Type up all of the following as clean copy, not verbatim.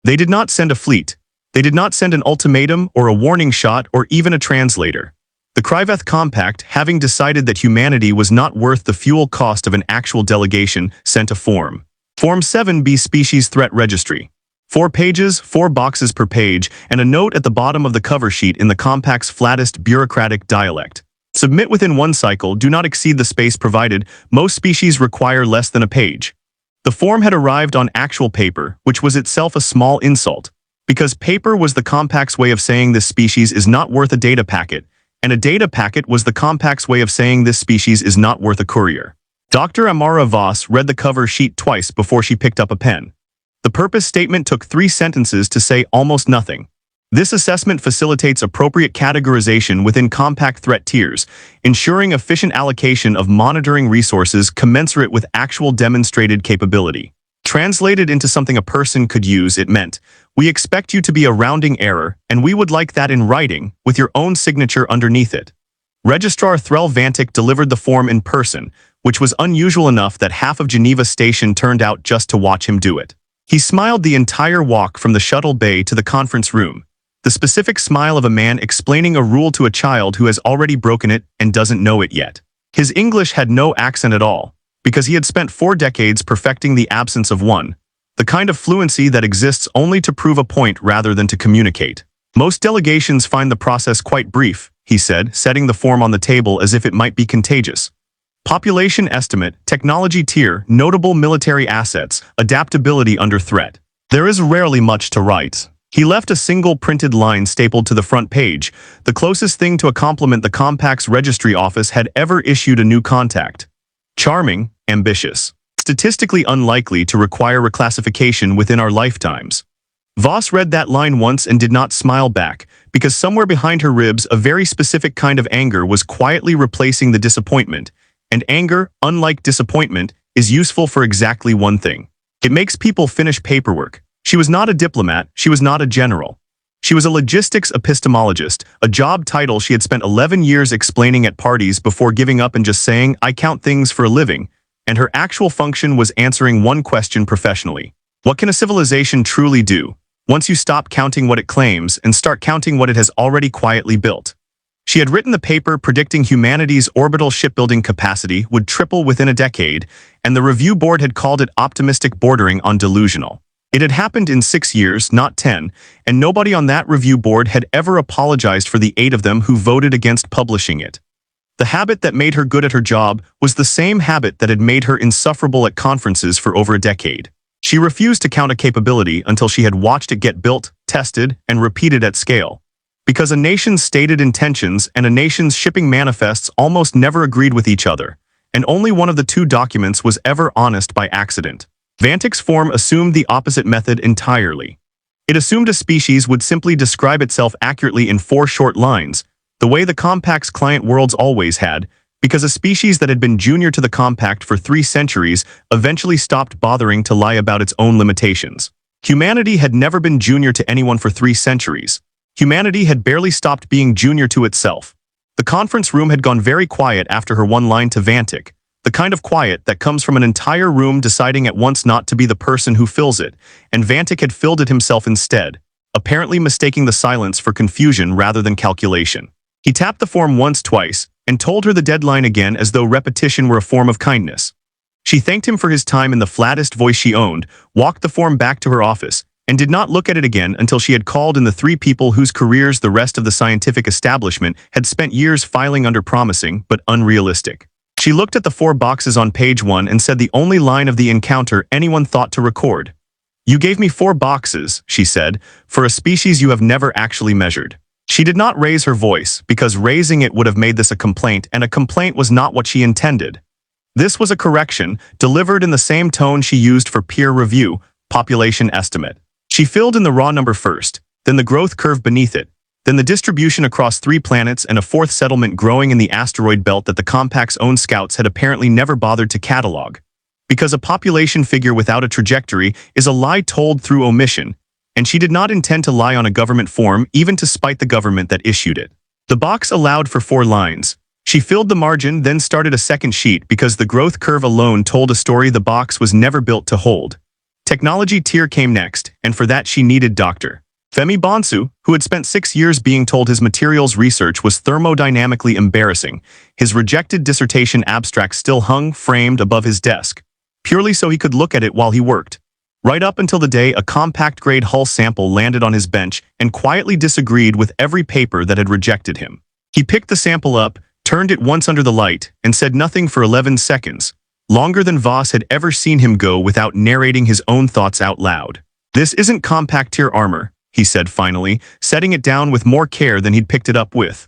They did not send a fleet. They did not send an ultimatum or a warning shot or even a translator. The Kryvath Compact, having decided that humanity was not worth the fuel cost of an actual delegation, sent a form. Form 7B Species Threat Registry. 4 pages, 4 boxes per page, and a note at the bottom of the cover sheet in the Compact's flattest bureaucratic dialect. Submit within 1 cycle, do not exceed the space provided. Most species require less than a page. The form had arrived on actual paper, which was itself a small insult, because paper was the Compact's way of saying this species is not worth a data packet, and a data packet was the Compact's way of saying this species is not worth a courier. Dr. Amara Voss read the cover sheet twice before she picked up a pen. The purpose statement took 3 sentences to say almost nothing. This assessment facilitates appropriate categorization within Compact threat tiers, ensuring efficient allocation of monitoring resources commensurate with actual demonstrated capability. Translated into something a person could use, it meant, "We expect you to be a rounding error, and we would like that in writing, with your own signature underneath it." Registrar Threll Vantik delivered the form in person, which was unusual enough that half of Geneva Station turned out just to watch him do it. He smiled the entire walk from the shuttle bay to the conference room, the specific smile of a man explaining a rule to a child who has already broken it and doesn't know it yet. His English had no accent at all, because he had spent 4 decades perfecting the absence of one, the kind of fluency that exists only to prove a point rather than to communicate. "Most delegations find the process quite brief," he said, setting the form on the table as if it might be contagious. Population estimate, technology tier, notable military assets, adaptability under threat. There is rarely much to write. He left a single printed line stapled to the front page, the closest thing to a compliment the Compact's registry office had ever issued a new contact. Charming, ambitious, statistically unlikely to require reclassification within our lifetimes. Voss read that line once and did not smile back, because somewhere behind her ribs a very specific kind of anger was quietly replacing the disappointment. And anger, unlike disappointment, is useful for exactly one thing. It makes people finish paperwork. She was not a diplomat, she was not a general. She was a logistics epistemologist, a job title she had spent 11 years explaining at parties before giving up and just saying, "I count things for a living," and her actual function was answering one question professionally. What can a civilization truly do, once you stop counting what it claims and start counting what it has already quietly built? She had written the paper predicting humanity's orbital shipbuilding capacity would triple within a decade, and the review board had called it optimistic bordering on delusional. It had happened in 6 years, not 10, and nobody on that review board had ever apologized for the 8 of them who voted against publishing it. The habit that made her good at her job was the same habit that had made her insufferable at conferences for over a decade. She refused to count a capability until she had watched it get built, tested, and repeated at scale. Because a nation's stated intentions and a nation's shipping manifests almost never agreed with each other, and only one of the 2 documents was ever honest by accident. Vantik's form assumed the opposite method entirely. It assumed a species would simply describe itself accurately in 4 short lines, the way the Compact's client worlds always had, because a species that had been junior to the Compact for 3 centuries eventually stopped bothering to lie about its own limitations. Humanity had never been junior to anyone for 3 centuries. Humanity had barely stopped being junior to itself. The conference room had gone very quiet after her one line to Vantik, the kind of quiet that comes from an entire room deciding at once not to be the person who fills it, and Vantik had filled it himself instead, apparently mistaking the silence for confusion rather than calculation. He tapped the form once, twice, and told her the deadline again as though repetition were a form of kindness. She thanked him for his time in the flattest voice she owned, walked the form back to her office, and did not look at it again until she had called in the 3 people whose careers the rest of the scientific establishment had spent years filing under promising but unrealistic. She looked at the 4 boxes on page 1 and said the only line of the encounter anyone thought to record. "You gave me 4 boxes," she said, "for a species you have never actually measured." She did not raise her voice, because raising it would have made this a complaint, and a complaint was not what she intended. This was a correction, delivered in the same tone she used for peer review, population estimate. She filled in the raw number first, then the growth curve beneath it, then the distribution across 3 planets and a 4th settlement growing in the asteroid belt that the Compact's own scouts had apparently never bothered to catalog. Because a population figure without a trajectory is a lie told through omission, and she did not intend to lie on a government form even to spite the government that issued it. The box allowed for 4 lines. She filled the margin, then started a second sheet because the growth curve alone told a story the box was never built to hold. Technology tier came next, and for that she needed Dr. Femi Bonsu, who had spent 6 years being told his materials research was thermodynamically embarrassing. His rejected dissertation abstract still hung, framed above his desk, purely so he could look at it while he worked. Right up until the day a compact-grade hull sample landed on his bench and quietly disagreed with every paper that had rejected him. He picked the sample up, turned it once under the light, and said nothing for 11 seconds, longer than Voss had ever seen him go without narrating his own thoughts out loud. "This isn't compact-tier armor," he said finally, setting it down with more care than he'd picked it up with.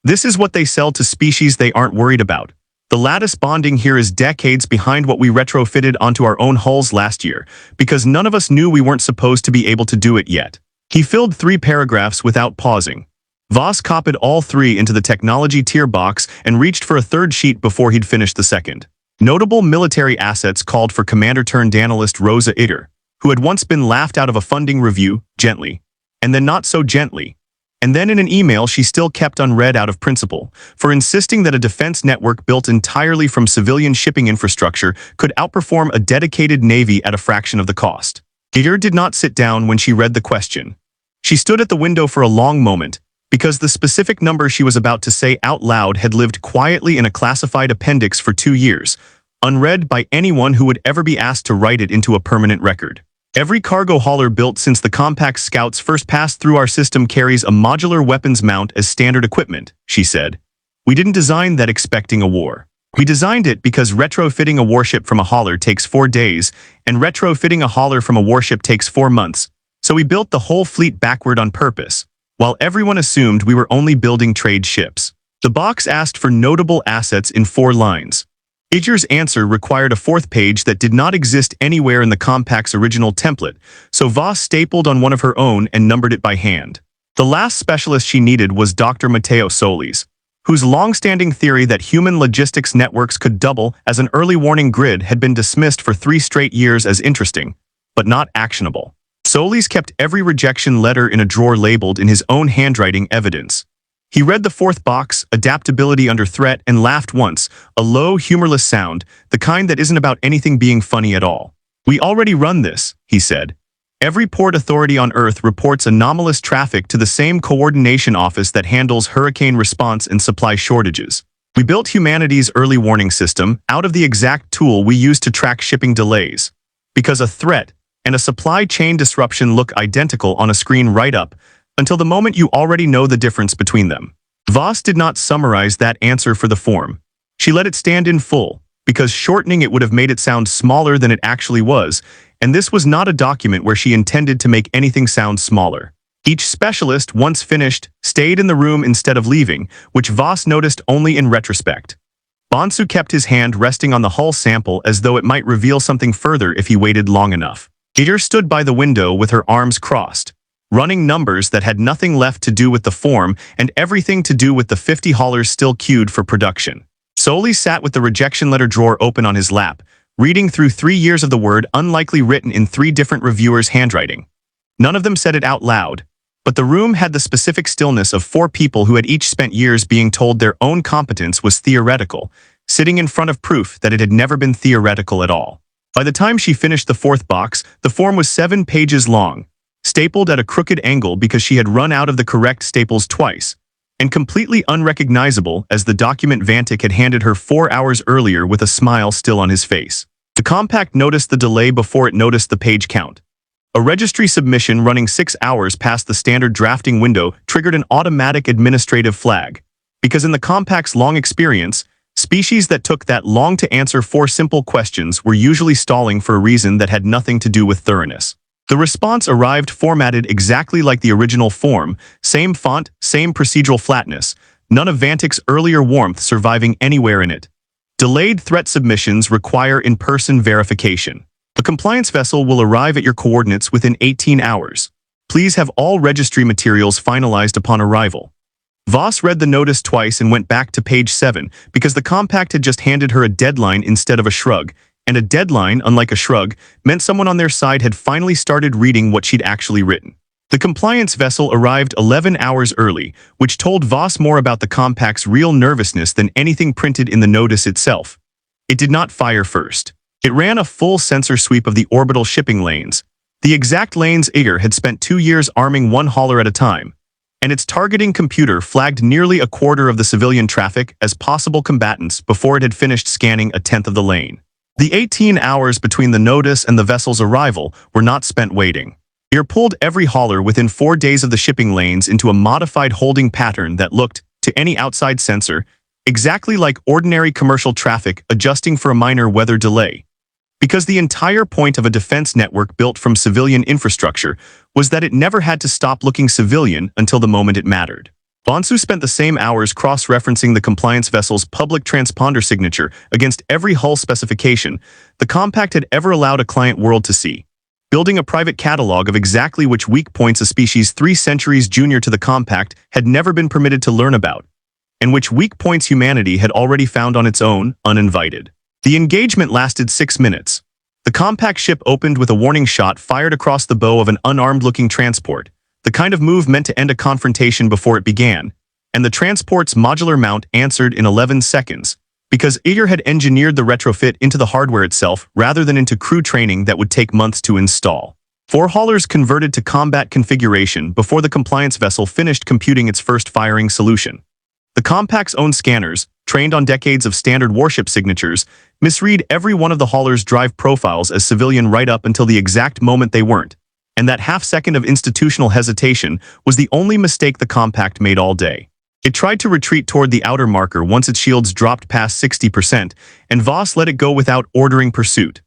"This is what they sell to species they aren't worried about. The lattice bonding here is decades behind what we retrofitted onto our own hulls last year, because none of us knew we weren't supposed to be able to do it yet." He filled 3 paragraphs without pausing. Voss copied all 3 into the technology tier box and reached for a 3rd sheet before he'd finished the 2nd. Notable military assets called for commander-turned-analyst Rosa Itter, who had once been laughed out of a funding review, gently, and then not so gently. And then in an email she still kept unread out of principle, for insisting that a defense network built entirely from civilian shipping infrastructure could outperform a dedicated navy at a fraction of the cost. Itter did not sit down when she read the question. She stood at the window for a long moment, because the specific number she was about to say out loud had lived quietly in a classified appendix for 2 years, unread by anyone who would ever be asked to write it into a permanent record. "Every cargo hauler built since the Compact Scouts first passed through our system carries a modular weapons mount as standard equipment," she said. "We didn't design that expecting a war. We designed it because retrofitting a warship from a hauler takes 4 days, and retrofitting a hauler from a warship takes 4 months, so we built the whole fleet backward on purpose, while everyone assumed we were only building trade ships." The box asked for notable assets in 4 lines. Itter's answer required a 4th page that did not exist anywhere in the Compact's original template, so Voss stapled on one of her own and numbered it by hand. The last specialist she needed was Dr. Matteo Solis, whose long-standing theory that human logistics networks could double as an early warning grid had been dismissed for 3 straight years as interesting, but not actionable. Solis kept every rejection letter in a drawer labeled in his own handwriting evidence. He read the 4th box, adaptability under threat, and laughed once, a low, humorless sound, the kind that isn't about anything being funny at all. "We already run this," he said. "Every port authority on Earth reports anomalous traffic to the same coordination office that handles hurricane response and supply shortages. We built humanity's early warning system out of the exact tool we use to track shipping delays. Because a threat and a supply chain disruption look identical on a screen right up, until the moment you already know the difference between them." Voss did not summarize that answer for the form. She let it stand in full, because shortening it would have made it sound smaller than it actually was, and this was not a document where she intended to make anything sound smaller. Each specialist, once finished, stayed in the room instead of leaving, which Voss noticed only in retrospect. Bonsu kept his hand resting on the hull sample as though it might reveal something further if he waited long enough. Itter stood by the window with her arms crossed, running numbers that had nothing left to do with the form and everything to do with the 50 haulers still queued for production. Solis sat with the rejection letter drawer open on his lap, reading through 3 years of the word unlikely written in 3 different reviewers' handwriting. None of them said it out loud, but the room had the specific stillness of 4 people who had each spent years being told their own competence was theoretical, sitting in front of proof that it had never been theoretical at all. By the time she finished the 4th box, the form was 7 pages long, stapled at a crooked angle because she had run out of the correct staples twice, and completely unrecognizable as the document Vantik had handed her 4 hours earlier with a smile still on his face. The Compact noticed the delay before it noticed the page count. A registry submission running 6 hours past the standard drafting window triggered an automatic administrative flag, because in the Compact's long experience, species that took that long to answer 4 simple questions were usually stalling for a reason that had nothing to do with thoroughness. The response arrived formatted exactly like the original form, same font, same procedural flatness, none of Vantik's earlier warmth surviving anywhere in it. Delayed threat submissions require in-person verification. A compliance vessel will arrive at your coordinates within 18 hours. Please have all registry materials finalized upon arrival. Voss read the notice twice and went back to page 7 because the Compact had just handed her a deadline instead of a shrug, and a deadline, unlike a shrug, meant someone on their side had finally started reading what she'd actually written. The compliance vessel arrived 11 hours early, which told Voss more about the Compact's real nervousness than anything printed in the notice itself. It did not fire first. It ran a full sensor sweep of the orbital shipping lanes, the exact lanes Igor had spent 2 years arming one hauler at a time, and its targeting computer flagged nearly a quarter of the civilian traffic as possible combatants before it had finished scanning a tenth of the lane. The 18 hours between the notice and the vessel's arrival were not spent waiting. Igor pulled every hauler within 4 days of the shipping lanes into a modified holding pattern that looked, to any outside sensor, exactly like ordinary commercial traffic adjusting for a minor weather delay. Because the entire point of a defense network built from civilian infrastructure was that it never had to stop looking civilian until the moment it mattered. Bonsu spent the same hours cross-referencing the compliance vessel's public transponder signature against every hull specification the Compact had ever allowed a client world to see, building a private catalog of exactly which weak points a species 3 centuries junior to the Compact had never been permitted to learn about, and which weak points humanity had already found on its own, uninvited. The engagement lasted 6 minutes. The Compact ship opened with a warning shot fired across the bow of an unarmed-looking transport, the kind of move meant to end a confrontation before it began, and the transport's modular mount answered in 11 seconds, because Igor had engineered the retrofit into the hardware itself rather than into crew training that would take months to install. 4 haulers converted to combat configuration before the compliance vessel finished computing its first firing solution. The Compact's own scanners, trained on decades of standard warship signatures, misread every one of the haulers' drive profiles as civilian right up until the exact moment they weren't, and that half-second of institutional hesitation was the only mistake the Compact made all day. It tried to retreat toward the outer marker once its shields dropped past 60%, and Voss let it go without ordering pursuit.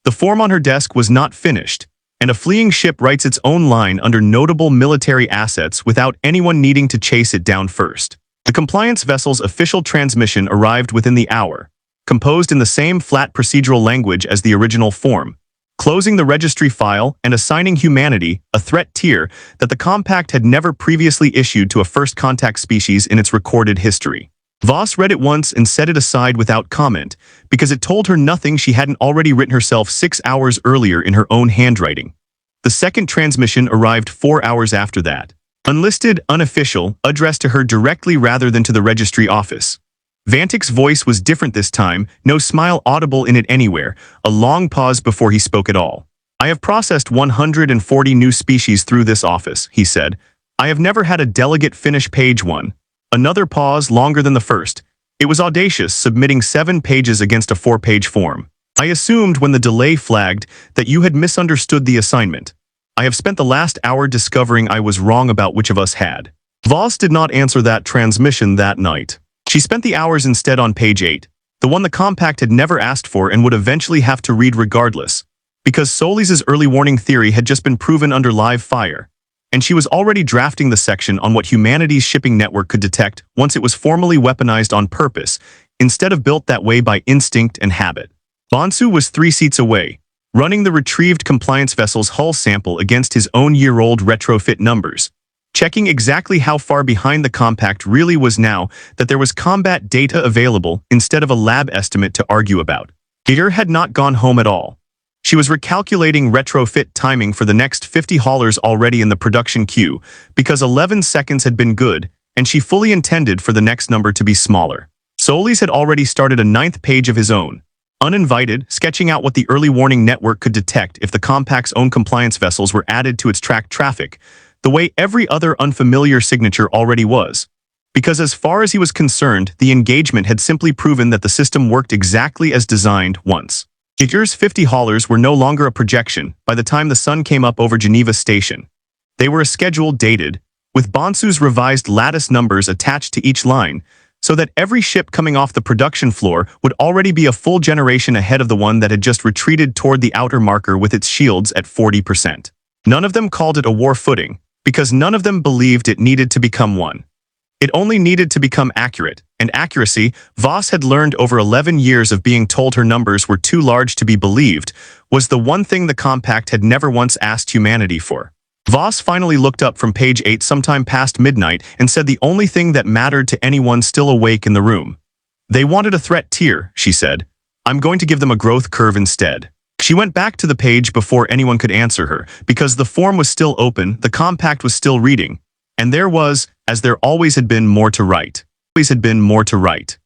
The form on her desk was not finished, and a fleeing ship writes its own line under notable military assets without anyone needing to chase it down first. The compliance vessel's official transmission arrived within the hour, composed in the same flat procedural language as the original form, closing the registry file and assigning humanity a threat tier that the Compact had never previously issued to a first contact species in its recorded history. Voss read it once and set it aside without comment, because it told her nothing she hadn't already written herself 6 hours earlier in her own handwriting. The second transmission arrived 4 hours after that. Unlisted, unofficial, addressed to her directly rather than to the registry office. Vantik's voice was different this time, no smile audible in it anywhere, a long pause before he spoke at all. "I have processed 140 new species through this office," he said. "I have never had a delegate finish page 1. Another pause longer than the first. It was audacious, submitting 7 pages against a 4-page form. I assumed when the delay flagged that you had misunderstood the assignment. I have spent the last hour discovering I was wrong about which of us had." Voss did not answer that transmission that night. She spent the hours instead on page 8, the one the Compact had never asked for and would eventually have to read regardless, because Solis' early warning theory had just been proven under live fire, and she was already drafting the section on what humanity's shipping network could detect once it was formally weaponized on purpose, instead of built that way by instinct and habit. Bonsu was 3 seats away, running the retrieved compliance vessel's hull sample against his own year-old retrofit numbers, checking exactly how far behind the Compact really was now that there was combat data available instead of a lab estimate to argue about. Igor had not gone home at all. She was recalculating retrofit timing for the next 50 haulers already in the production queue, because 11 seconds had been good, and she fully intended for the next number to be smaller. Solis had already started a 9th page of his own, uninvited, sketching out what the early warning network could detect if the Compact's own compliance vessels were added to its tracked traffic, the way every other unfamiliar signature already was. Because as far as he was concerned, the engagement had simply proven that the system worked exactly as designed once. Igor's 50 haulers were no longer a projection by the time the sun came up over Geneva Station. They were a schedule dated, with Bonsu's revised lattice numbers attached to each line, so that every ship coming off the production floor would already be a full generation ahead of the one that had just retreated toward the outer marker with its shields at 40%. None of them called it a war footing, because none of them believed it needed to become one. It only needed to become accurate, and accuracy, Voss had learned over 11 years of being told her numbers were too large to be believed, was the one thing the Compact had never once asked humanity for. Voss finally looked up from page 8 sometime past midnight and said the only thing that mattered to anyone still awake in the room. "They wanted a threat tier," she said. "I'm going to give them a growth curve instead." She went back to the page before anyone could answer her, because the form was still open, the Compact was still reading, and there was, as there always had been, more to write. Always had been more to write.